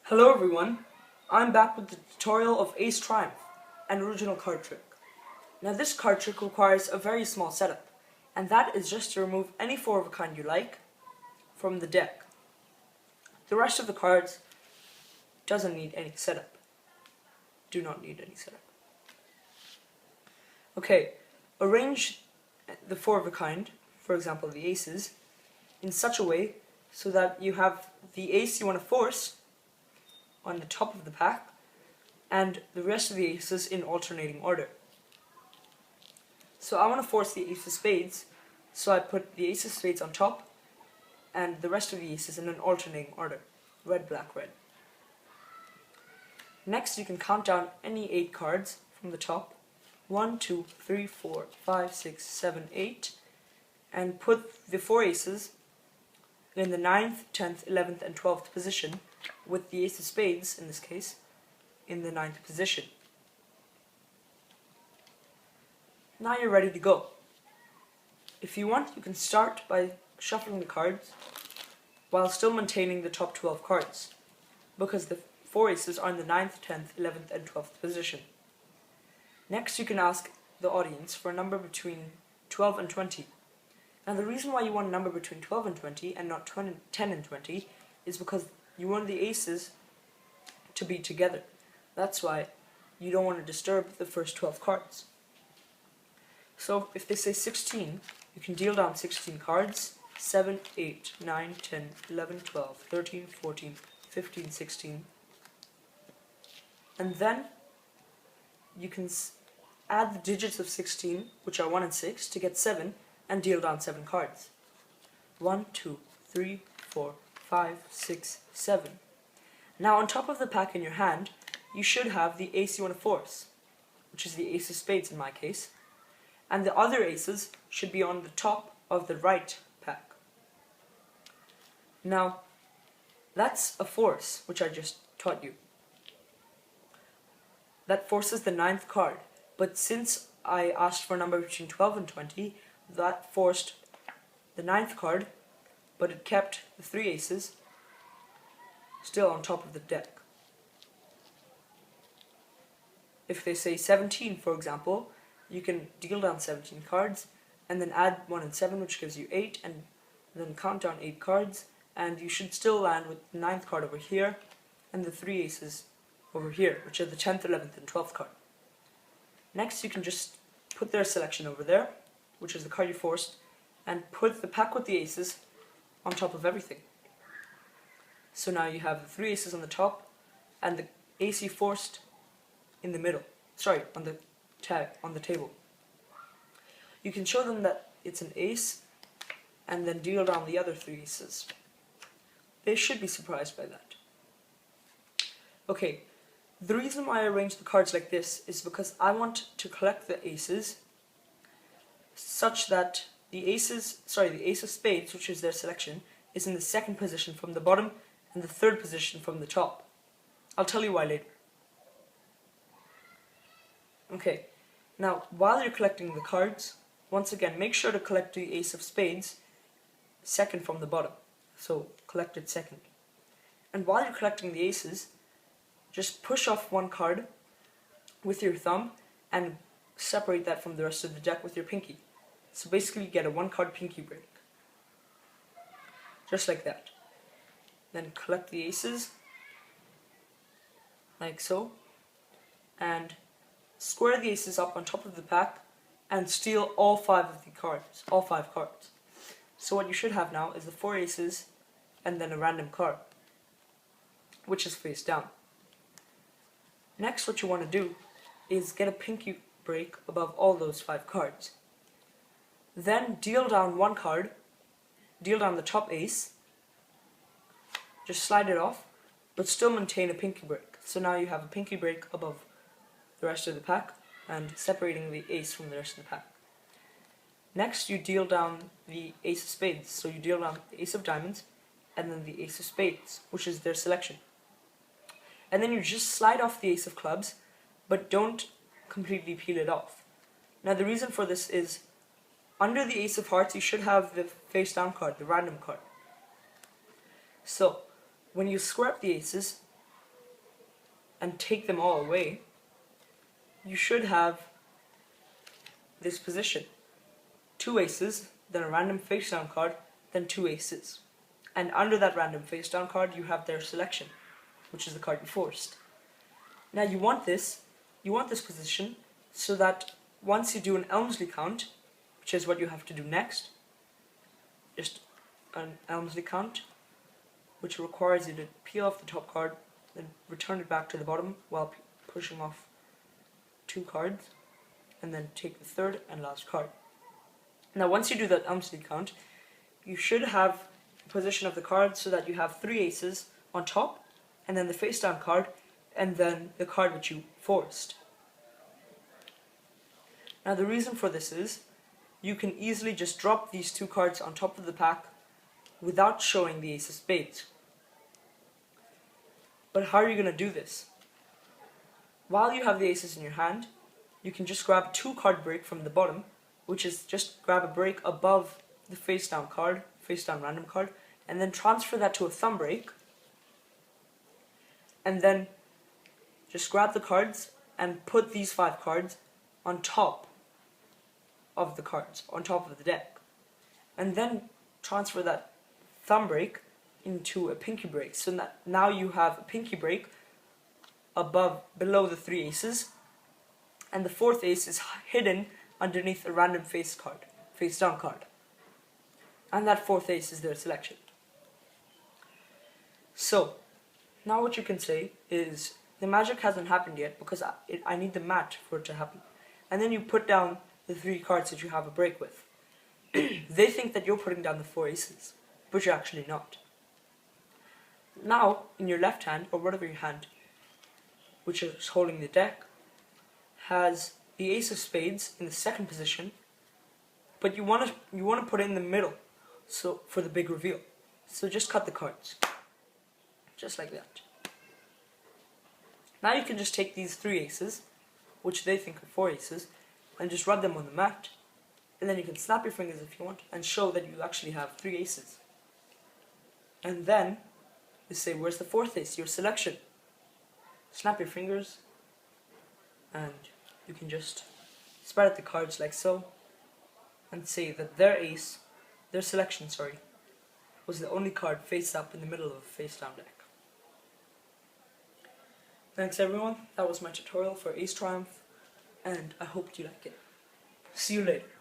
Hello everyone, I'm back with the tutorial of Ace Triumph, an original card trick. Now this card trick requires a very small setup, and that is just to remove any four of a kind you like from the deck. The rest of the cards doesn't need any setup. Do not need any setup. Okay, arrange the four of a kind, for example the aces, in such a way so that you have the ace you want to force on the top of the pack, and the rest of the aces in alternating order. So I want to force the ace of spades, so I put the ace of spades on top, and the rest of the aces in an alternating order. Red, black, red. Next you can count down any 8 cards from the top. 1, 2, 3, 4, 5, 6, 7, 8, and put the 4 aces in the 9th, 10th, 11th, and 12th position, with the ace of spades, in this case, in the 9th position. Now you're ready to go. If you want, you can start by shuffling the cards while still maintaining the top 12 cards, because the 4 aces are in the 9th, 10th, 11th, and 12th position. Next you can ask the audience for a number between 12 and 20. Now the reason why you want a number between 12 and 20 and not 10 and 20 is because you want the aces to be together. That's why you don't want to disturb the first 12 cards. So if they say 16, you can deal down 16 cards. 7, 8, 9, 10, 11, 12, 13, 14, 15, 16. And then you can add the digits of 16, which are 1 and 6, to get 7, and deal down 7 cards. 1, 2, 3, 4, 5, 6, 7. Now on top of the pack in your hand, you should have the ace you want to force, which is the ace of spades in my case, and the other aces should be on the top of the right pack. Now, that's a force, which I just taught you. That forces the 9th card, but since I asked for a number between 12 and 20, that forced the 9th card, but it kept the 3 aces still on top of the deck. If they say 17, for example, you can deal down 17 cards, and then add 1 and 7, which gives you 8, and then count down 8 cards, and you should still land with the 9th card over here, and the 3 aces over here, which are the 10th, 11th, and 12th card. Next, you can just put their selection over there, which is the card you forced, and put the pack with the aces on top of everything. So now you have the 3 aces on the top, and the ace you forced in the middle. Sorry, on the table. You can show them that it's an ace, and then deal down the other 3 aces. They should be surprised by that. Okay, the reason why I arrange the cards like this is because I want to collect the aces such that the ace of spades, which is their selection, is in the 2nd position from the bottom and the 3rd position from the top. I'll tell you why later. Okay, now while you're collecting the cards, once again make sure to collect the ace of spades 2nd from the bottom. So collect it 2nd. And while you're collecting the aces, just push off 1 card with your thumb and separate that from the rest of the deck with your pinky. So basically you get a 1-card pinky break. Just like that. Then collect the aces, like so, and square the aces up on top of the pack and steal all 5 of the cards, all 5 cards. So what you should have now is the 4 aces and then a random card, which is face down. Next, what you want to do is get a pinky break above all those 5 cards. Then deal down 1 card, deal down the top ace, just slide it off, but still maintain a pinky break. So now you have a pinky break above the rest of the pack and separating the ace from the rest of the pack. Next, you deal down the ace of spades. So you deal down the ace of diamonds and then the ace of spades, which is their selection. And then you just slide off the ace of clubs, but don't completely peel it off. Now the reason for this is, under the ace of hearts you should have the face down card, the random card. So when you square up the aces, and take them all away, you should have this position. 2 aces, then a random face down card, then 2 aces. And under that random face down card you have their selection, which is the card you forced. Now you want this position so that once you do an Elmsley count, which is what you have to do next, just an Elmsley count, which requires you to peel off the top card, then return it back to the bottom while pushing off 2 cards, and then take the third and last card. Now once you do that Elmsley count, you should have the position of the card so that you have 3 aces on top, and then the face down card, and then the card which you forced. Now the reason for this is, you can easily just drop these 2 cards on top of the pack without showing the ace of spades. But how are you going to do this? While you have the aces in your hand, you can just grab a 2 card break from the bottom, which is just grab a break above the face down card, face down random card, and then transfer that to a thumb break, and then just grab the cards and put these 5 cards on top of the cards, on top of the deck, and then transfer that thumb break into a pinky break, so that now you have a pinky break below the 3 aces, and the 4th ace is hidden underneath a random face down card, and that 4th ace is their selection. So now what you can say is, the magic hasn't happened yet because I need the mat for it to happen. And then you put down the 3 cards that you have a break with. They think that you're putting down the 4 aces, but you're actually not. Now, in your left hand, or whatever your hand, which is holding the deck, has the ace of spades in the 2nd position, but you want to put it in the middle, so for the big reveal. So just cut the cards, just like that. Now you can just take these 3 aces, which they think are 4 aces, and just rub them on the mat, and then you can snap your fingers if you want, and show that you actually have 3 aces. And then you say, where's the 4th ace, your selection? Snap your fingers, and you can just spread out the cards like so, and say that their selection, was the only card face up in the middle of a face down deck. Thanks everyone, that was my tutorial for Ace Triumph, and I hope you like it. See you later.